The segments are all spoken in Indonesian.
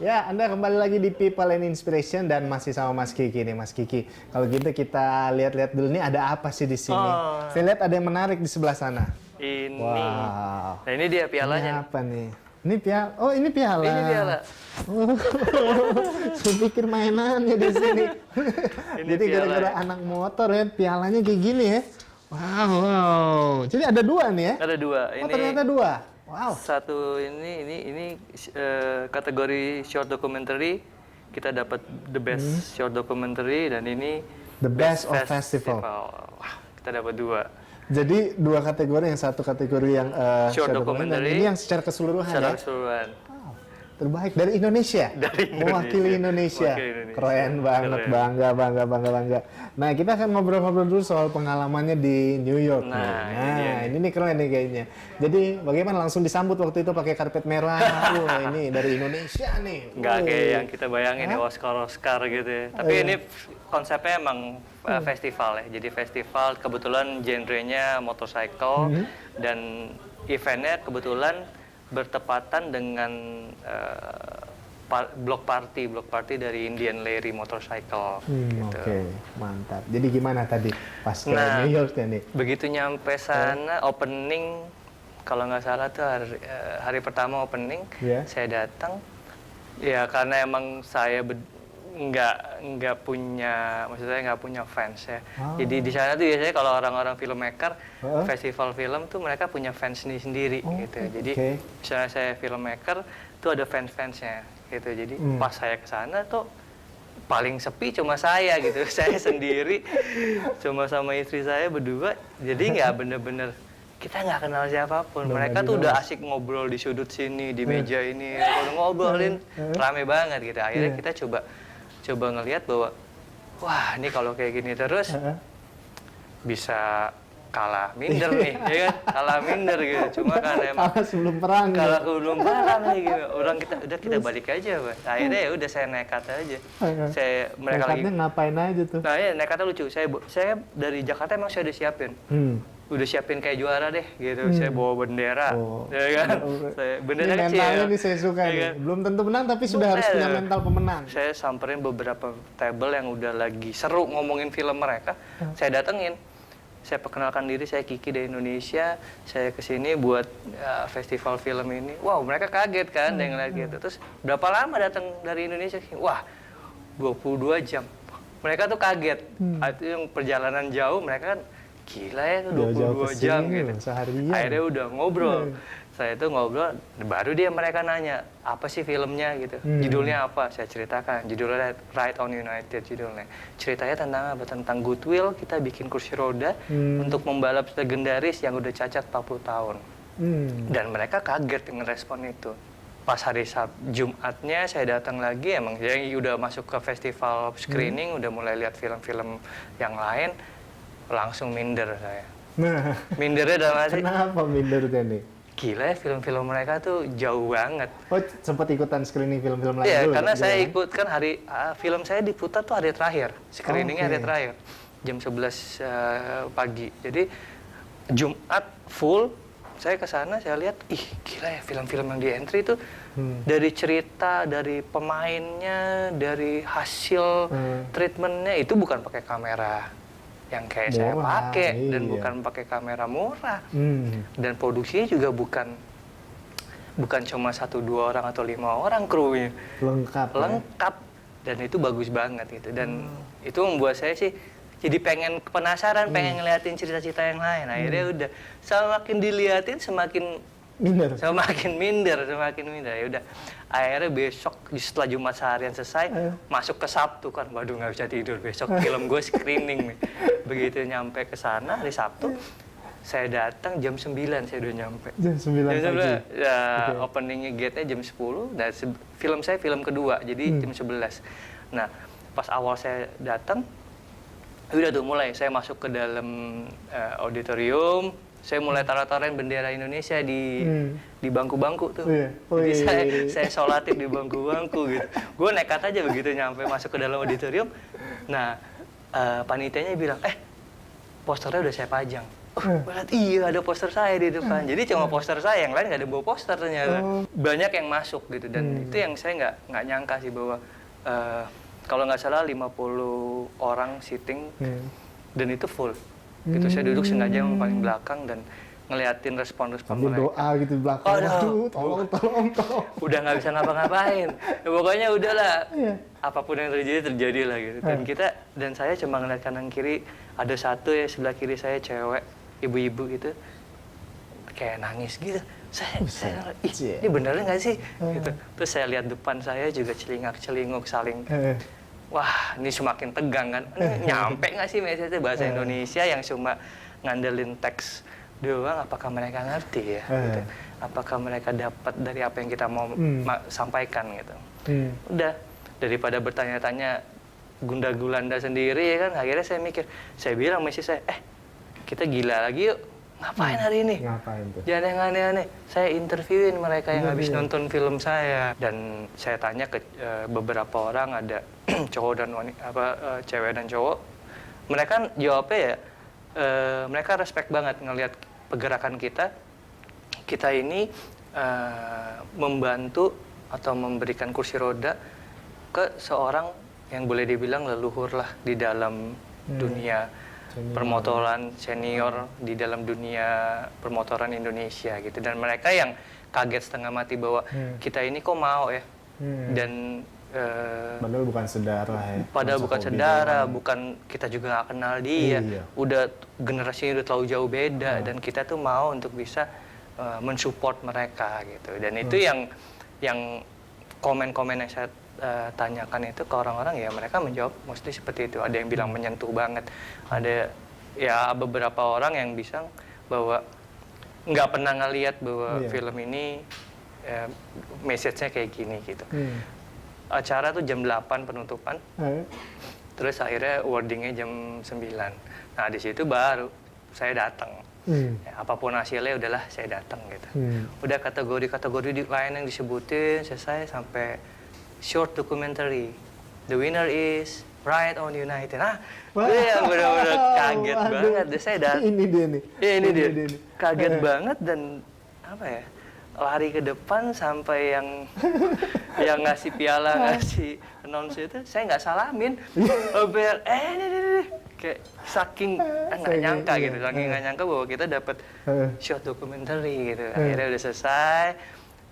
Ya, Anda kembali lagi di People and Inspiration dan masih sama Mas Kiki nih, Mas Kiki. Kalau gitu kita lihat-lihat dulu nih ada apa sih di sini. Oh, Saya lihat ada yang menarik di sebelah sana. ini. Wow. Nah, ini dia Ini pialanya nih. apa nih? Ini piala. Oh, ini piala. Ini piala. Oh, saya pikir mainannya di sini. Ini Jadi piala. gara-gara anak motor ya, pialanya kayak gini ya. Wow, wow. Jadi ada dua nih ya? Ada dua. Oh, ternyata dua. Wow. Satu ini kategori short documentary. Kita dapat the best short documentary dan ini The best of festival. Wah, kita dapat dua. Jadi dua kategori, yang satu kategori yang Short dan documentary. ini yang secara keseluruhan Secara ya. keseluruhan. Terbaik dari Indonesia. Dari Indonesia. Mewakili Indonesia. Mewakili Indonesia. Keren banget, Keren. bangga. Nah, kita akan ngobrol-ngobrol dulu soal pengalamannya di New York. Nah, ini nih keren nih kayaknya. Jadi bagaimana langsung disambut waktu itu pakai karpet merah? Wah, ini dari Indonesia nih. Nggak Wih. kayak yang kita bayangin ya Oscar gitu ya. Tapi iya. ini konsepnya emang festival ya. Jadi festival kebetulan genrenya motorcycle dan eventnya kebetulan bertepatan dengan block party dari Indian Larry Motorcycle. Gitu. Oke, mantap. Jadi gimana tadi pas ke Nah, New York ya nih? Begitu nyampe sana opening, kalau nggak salah tuh hari pertama opening, Iya. saya datang. Ya karena emang saya nggak punya, maksudnya nggak punya fans ya. Oh. Jadi di sana tuh biasanya kalau orang-orang filmmaker, Heeh. festival film tuh mereka punya fans sendiri Oh, gitu. Jadi oke. misalnya saya filmmaker tuh ada fans-fansnya gitu. Jadi pas saya ke sana tuh paling sepi cuma saya gitu. Saya sendiri cuma sama istri saya berdua. Jadi nggak bener-bener kita nggak kenal siapapun. Belum Mereka lagi tuh udah dong. asik ngobrol di sudut sini, di meja ini, kalau ngobrolin rame banget gitu. Akhirnya Iya. kita coba ngelihat bahwa wah ini kalau kayak gini terus Heeh. bisa kalah minder nih, ya kan? Kalah minder gitu. Cuma karena emang Kalah sebelum perang. kalau ya? belum parah nih gitu. Orang kita balik aja, Pak. Akhirnya ya udah saya nekat aja. Mereka lagi. Nekatnya ngapain aja tuh? Nah, ya nekatnya lucu. Saya dari Jakarta emang saya udah siapin. Udah siapin kayak juara deh gitu. Saya bawa bendera. Oh. Ya kan? Bendera Ini kecil. mentalnya nih saya suka Ya nih. kan? Belum tentu menang tapi sudah harus punya mental pemenang. Saya samperin beberapa table yang udah lagi seru ngomongin film mereka. Saya datengin. Saya perkenalkan diri, saya Kiki dari Indonesia. Saya kesini buat festival film ini. Wow, mereka kaget kan yang ngeliat gitu. Terus berapa lama datang dari Indonesia? Wah, 22 jam. Mereka tuh kaget. Itu yang perjalanan jauh, mereka kan gila ya tuh 22 Jauh-jauh jam kesini gitu. loh, seharian. Akhirnya udah ngobrol. Saya tuh ngobrol, baru dia mereka nanya, apa sih filmnya gitu. Judulnya apa? Saya ceritakan. Judulnya Ride on United judulnya. Ceritanya tentang apa? Tentang Goodwill, kita bikin kursi roda untuk membalap legendaris yang udah cacat 40 tahun. Dan mereka kaget dengan respon itu. Pas hari Jumatnya saya datang lagi, emang saya udah masuk ke festival screening, udah mulai lihat film-film yang lain, langsung minder saya. Nah, Mindernya dalam arti, kenapa mindernya nih? gila ya film-film mereka tuh jauh banget. Oh, sempat ikutan screening film-film lain Iya, dulu? karena saya ya? ikut kan film saya diputar tuh hari terakhir, screeningnya hari Oke. terakhir, jam 11 pagi. Jadi Jumat full, saya ke sana, saya lihat, ih gila ya film-film yang di entry itu dari cerita, dari pemainnya, dari hasil treatmentnya itu bukan pakai kamera yang kayak saya Murah, pakai dan iya. bukan pakai kamera murah. Hmm. Dan produksinya juga bukan cuma 1-2 orang atau 5 orang krunya. Lengkap. ya? Lengkap dan itu bagus banget gitu. Dan itu membuat saya sih jadi pengen penasaran, pengen ngeliatin cerita-cerita yang lain. Akhirnya udah semakin diliatin semakin Minder. minder. Ya udah. Akhirnya besok setelah Jumat seharian selesai, masuk ke Sabtu kan. Waduh, nggak bisa tidur, besok film gue screening nih. Begitu nyampe ke sana hari Sabtu, saya datang jam 9 saya udah nyampe. Jam 9 Jam pagi. 9, ya, openingnya gate-nya jam 10, dan film saya film kedua, jadi jam 11. Nah, pas awal saya datang, udah tuh mulai, saya masuk ke dalam auditorium, saya mulai taruh-taruhin bendera Indonesia di bangku-bangku tuh. Iya. Jadi Wih. saya sholatin di bangku-bangku gitu. Gue nekat aja begitu nyampe masuk ke dalam auditorium. Nah, panitianya bilang, posternya udah saya pajang. berarti iya ada poster saya di depan. Jadi cuma poster saya, yang lain nggak ada bawa poster ternyata. Banyak yang masuk gitu, dan itu yang saya nggak nyangka sih bahwa kalau nggak salah 50 orang sitting dan itu full. Gitu saya duduk sengaja yang paling belakang dan ngeliatin respon-respon Sambil mereka. doa gitu di belakang. Aduh, Waduh, tolong. Udah nggak bisa ngapa-ngapain. Ya, pokoknya udahlah. Iya. Apapun yang terjadi lah gitu. Dan saya cuma ngeliat kanan kiri, ada satu ya sebelah kiri saya cewek, ibu-ibu gitu, kayak nangis gitu. Saya ini beneran nggak sih? Gitu. Terus saya lihat depan saya juga celingak-celinguk saling. Wah, ini semakin tegang kan. Nyampe nggak sih message bahasa Indonesia yang cuma ngandelin teks doang, apakah mereka ngerti ya? Gitu. Apakah mereka dapat dari apa yang kita mau sampaikan gitu? Udah, daripada bertanya-tanya gunda-gulanda sendiri ya kan, akhirnya saya mikir, saya bilang message saya, kita gila lagi yuk, ngapain hari ini? Ngapain tuh? Jangan yang aneh-aneh. Saya interviewin mereka yang habis nonton film saya, dan saya tanya ke beberapa orang, ada cowok dan cewek dan cowok. Mereka jawabnya ya, mereka respect banget ngelihat pergerakan kita ini membantu atau memberikan kursi roda ke seorang yang boleh dibilang leluhur lah di dalam dunia permotoran senior, di dalam dunia permotoran Indonesia gitu. Dan mereka yang kaget setengah mati bahwa kita ini kok mau ya, dan padahal bukan saudara ya. Padahal bukan saudara, bukan, kita juga nggak kenal dia. Iya. Udah generasinya udah terlalu jauh beda, dan kita tuh mau untuk bisa mensupport mereka gitu. Dan itu yang komen-komen yang saya tanyakan itu ke orang-orang, ya mereka menjawab mostly seperti itu. Ada yang bilang menyentuh banget, ada ya beberapa orang yang bisa bahwa nggak pernah ngelihat bahwa film ini message-nya kayak gini gitu. Acara tuh jam 8 penutupan, terus akhirnya wordingnya jam 9. Nah di situ baru saya datang. Ya, apapun hasilnya udahlah saya datang gitu. Udah kategori lain yang disebutin selesai sampai short documentary. The winner is Ride on United. Itu yang benar-benar kaget banget. Saya datang. Ini dia nih. Ya, ini dia. Kaget banget, dan apa ya? Lari ke depan sampai yang ngasih piala, ngasih announce itu, saya nggak salamin. Ini kayak saking nggak nyangka gitu, saking nggak nyangka bahwa kita dapat short documentary gitu. Akhirnya udah selesai,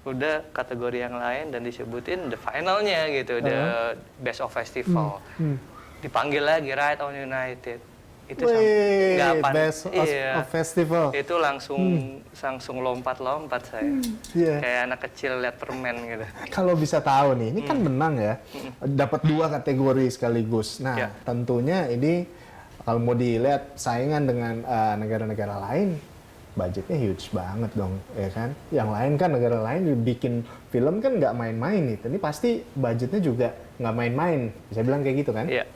udah kategori yang lain dan disebutin the finalnya gitu, the best of festival. Dipanggil lagi Ride on United. Itu best of festival. Itu langsung lompat-lompat saya. Kayak anak kecil lihat permen gitu. Kalau bisa tahu nih, ini kan menang ya. Dapat 2 kategori sekaligus. Nah, tentunya ini kalau mau dilihat saingan dengan negara-negara lain, budgetnya huge banget dong, ya kan? Yang lain kan negara lain bikin film kan nggak main-main nih. Ini pasti budgetnya juga nggak main-main. Bisa bilang kayak gitu kan? Iya.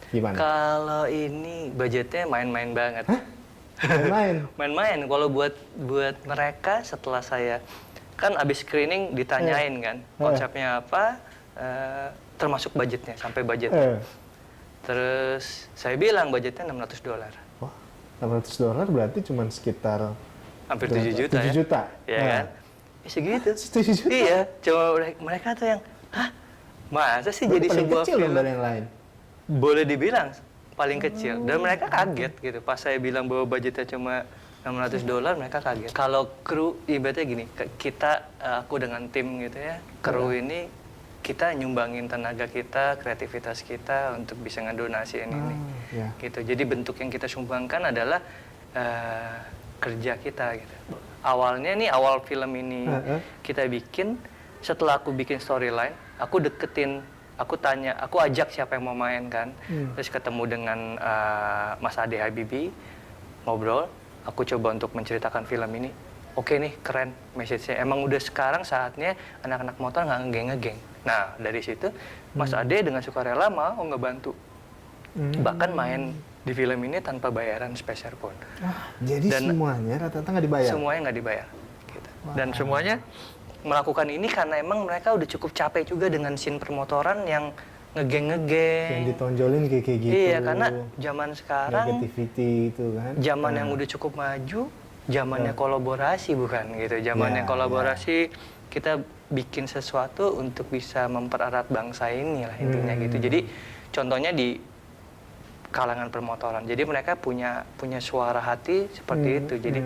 Gimana? Kalau ini budgetnya main-main banget. Main-main? Main-main. Kalau buat mereka, setelah saya kan abis screening ditanyain kan konsepnya apa, termasuk budgetnya, sampai budgetnya. Terus saya bilang budgetnya $600. Wah, $600 berarti cuma sekitar hampir 7 juta 7 ya. juta. Iya kan? Segitu. 7 juta? Iya, cuma mereka tuh yang, masa sih jadi sebuah kecil film? dari yang lain. Boleh dibilang paling kecil, dan mereka kaget gitu pas saya bilang bahwa budgetnya cuma $600, mereka kaget. Kalau kru ibaratnya gini, aku dengan tim gitu ya, kru ini kita nyumbangin tenaga kita, kreativitas kita untuk bisa ngedonasiin ini. Gitu. Jadi bentuk yang kita sumbangkan adalah kerja kita gitu. Awalnya nih, awal film ini kita bikin, setelah aku bikin storyline, aku tanya, aku ajak siapa yang mau main kan. Terus ketemu dengan Mas Ade Habibie, ngobrol, aku coba untuk menceritakan film ini. Oke nih, keren message-nya. Emang udah sekarang saatnya anak-anak motor nggak ngegeng-ngegeng. Nah, dari situ Mas Ade dengan sukarela mau ngebantu. Bahkan main di film ini tanpa bayaran sepeser pun. Jadi semuanya rata-rata nggak dibayar? Semuanya nggak dibayar. Gitu. Dan semuanya melakukan ini karena emang mereka udah cukup capek juga dengan scene permotoran yang ngegeng-ngegeng. Yang ditonjolin kayak gitu. Iya, karena zaman sekarang Negativity itu kan. zaman yang udah cukup maju, zamannya kolaborasi bukan gitu. Zamannya Ya, kolaborasi, kita bikin sesuatu untuk bisa mempererat bangsa ini lah intinya gitu. Jadi contohnya di kalangan permotoran. Jadi mereka punya suara hati seperti itu. Jadi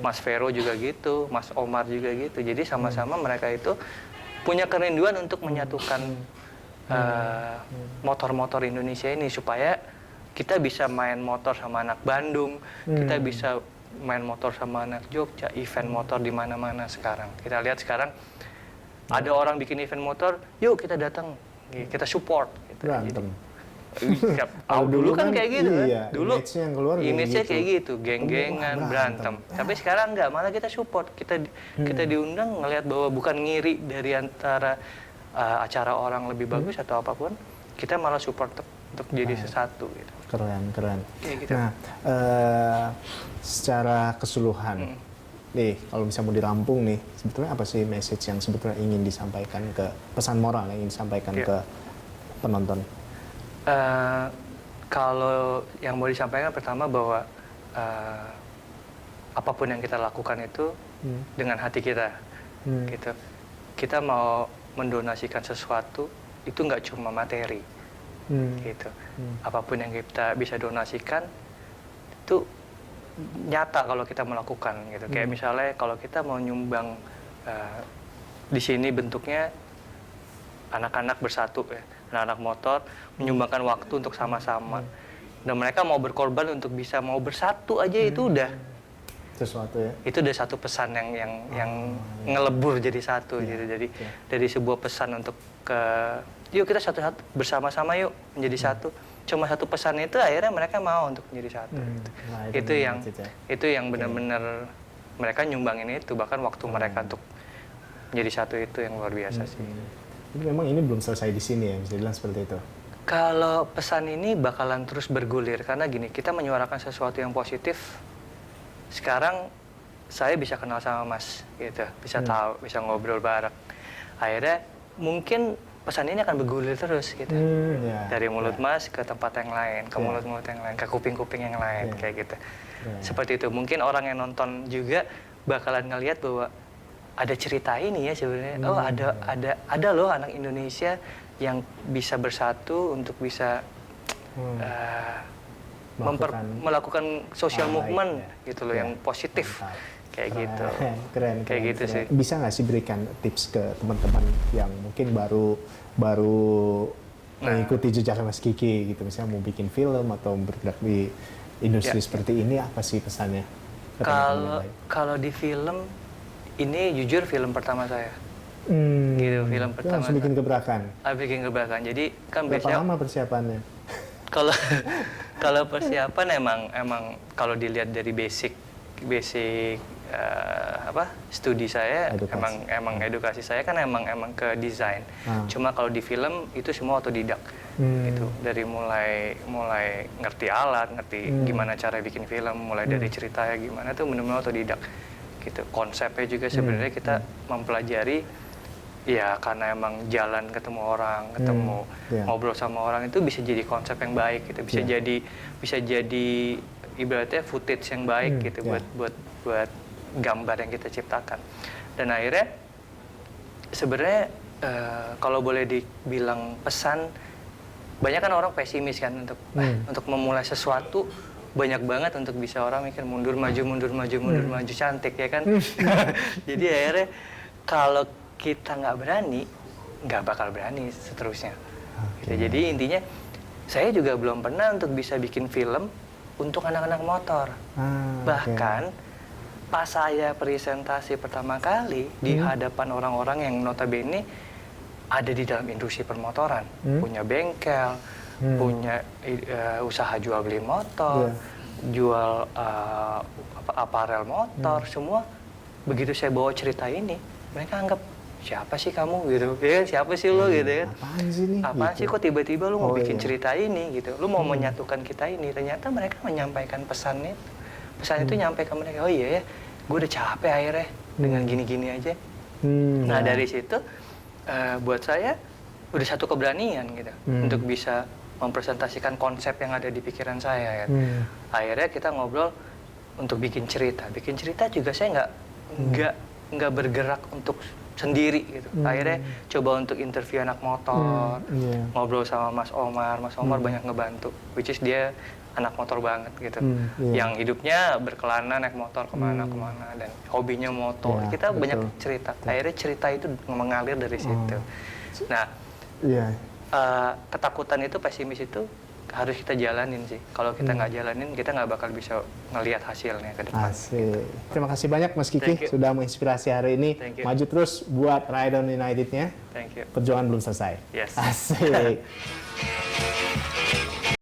Mas Vero juga gitu, Mas Omar juga gitu. Jadi sama-sama mereka itu punya kerinduan untuk menyatukan motor-motor Indonesia ini supaya kita bisa main motor sama anak Bandung, kita bisa main motor sama anak Jogja, event motor di mana-mana sekarang. Kita lihat sekarang ada orang bikin event motor, yuk kita datang, kita support. Gitu. Berantem. Dulu kan kayak gitu iya, kan. Dulu image-nya yang keluar image-nya kayak gitu, geng-gengan, berantem. Tapi sekarang enggak, malah kita support. Kita diundang ngelihat bahwa bukan ngiri dari antara acara orang lebih bagus atau apapun, kita malah support untuk jadi sesatu gitu. Keren. Kayak gitu. Nah, secara keseluruhan, nih kalau bisa mau dirampung nih, sebetulnya apa sih message yang sebetulnya ingin disampaikan pesan moral yang ingin disampaikan ke penonton? Kalau yang mau disampaikan pertama bahwa apapun yang kita lakukan itu dengan hati kita, gitu. Kita mau mendonasikan sesuatu itu nggak cuma materi, gitu. Apapun yang kita bisa donasikan itu nyata kalau kita melakukan, gitu. Kayak misalnya kalau kita mau nyumbang di sini bentuknya anak-anak bersatu ya. Anak-anak motor menyumbangkan waktu untuk sama-sama, dan mereka mau berkorban untuk bisa mau bersatu aja itu udah sesuatu ya. Itu udah satu pesan yang ngelebur jadi satu gitu. Jadi dari sebuah pesan untuk yuk kita satu bersama-sama yuk menjadi satu. Cuma satu pesan itu akhirnya mereka mau untuk menjadi satu. Gitu. Nah, itu yang benar-benar mereka nyumbangin itu, bahkan waktu mereka untuk menjadi satu itu yang luar biasa sih. Jadi memang ini belum selesai di sini ya, bisa dibilang seperti itu. Kalau pesan ini bakalan terus bergulir karena gini, kita menyuarakan sesuatu yang positif. Sekarang saya bisa kenal sama Mas, gitu, bisa tahu, bisa ngobrol bareng. Akhirnya mungkin pesan ini akan bergulir terus, gitu. Dari mulut Mas ke tempat yang lain, ke mulut-mulut yang lain, ke kuping-kuping yang lain, kayak gitu. Seperti itu. Mungkin orang yang nonton juga bakalan ngelihat bahwa ada cerita ini ya sebenarnya. Oh ada loh anak Indonesia yang bisa bersatu untuk bisa melakukan social movement gitu loh yang positif. Kayak gitu. Keren. Kayak gitu sih. Bisa nggak sih berikan tips ke teman-teman yang mungkin baru mengikuti jejak Mas Kiki gitu, misalnya mau bikin film atau bergerak di industri seperti ini, apa sih pesannya? Kalau di film ini jujur film pertama saya. Gitu, film pertama. Langsung bikin gebrakan. Bikin gebrakan. Jadi kan berapa lama persiapannya? Kalau persiapan emang kalau dilihat dari basic studi saya, emang edukasi saya kan emang ke desain. Cuma kalau di film itu semua otodidak. Gitu. Dari mulai ngerti alat, ngerti gimana cara bikin film, mulai dari ceritanya gimana tuh benar-benar otodidak. Gitu. Konsepnya juga sebenarnya kita mempelajari ya karena emang jalan ketemu orang, ngobrol sama orang itu bisa jadi konsep yang baik gitu. Bisa jadi ibaratnya footage yang baik gitu buat gambar yang kita ciptakan. Dan akhirnya sebenarnya kalau boleh dibilang pesan, banyak kan orang pesimis kan untuk memulai sesuatu. Banyak banget untuk bisa orang mikir mundur maju cantik ya kan. Jadi akhirnya kalau kita nggak berani, nggak bakal berani seterusnya. Gitu. Jadi intinya saya juga belum pernah untuk bisa bikin film untuk anak-anak motor. Bahkan pas saya presentasi pertama kali di hadapan orang-orang yang notabene ada di dalam industri permotoran, punya bengkel, punya usaha jual beli motor, jual aparel motor, semua. Begitu saya bawa cerita ini, mereka anggap siapa sih kamu gitu, ya siapa sih lo gitu kan? Apaan sih nih? Apaan sih kok tiba-tiba lo mau bikin cerita ini gitu? Lo mau menyatukan kita ini? Ternyata mereka menyampaikan pesan itu nyampe ke mereka. Oh iya ya, gue udah capek akhirnya dengan gini-gini aja. Nah dari situ buat saya udah satu keberanian gitu untuk bisa mempresentasikan konsep yang ada di pikiran saya kan. Akhirnya kita ngobrol untuk bikin cerita juga saya nggak bergerak untuk sendiri gitu. Akhirnya coba untuk interview anak motor, ngobrol sama Mas Omar banyak ngebantu, which is dia anak motor banget gitu, yang hidupnya berkelana naik motor kemana-kemana dan hobinya motor. Kita banyak cerita. Akhirnya cerita itu mengalir dari situ. Nah, ketakutan itu, pesimis itu harus kita jalanin sih. Kalau kita nggak jalanin, kita nggak bakal bisa ngelihat hasilnya ke depan. Asik. Terima kasih banyak Mas Kiki sudah menginspirasi hari ini. Maju terus buat Ride on United-nya. Thank you. Perjuangan belum selesai. Yes. Asik.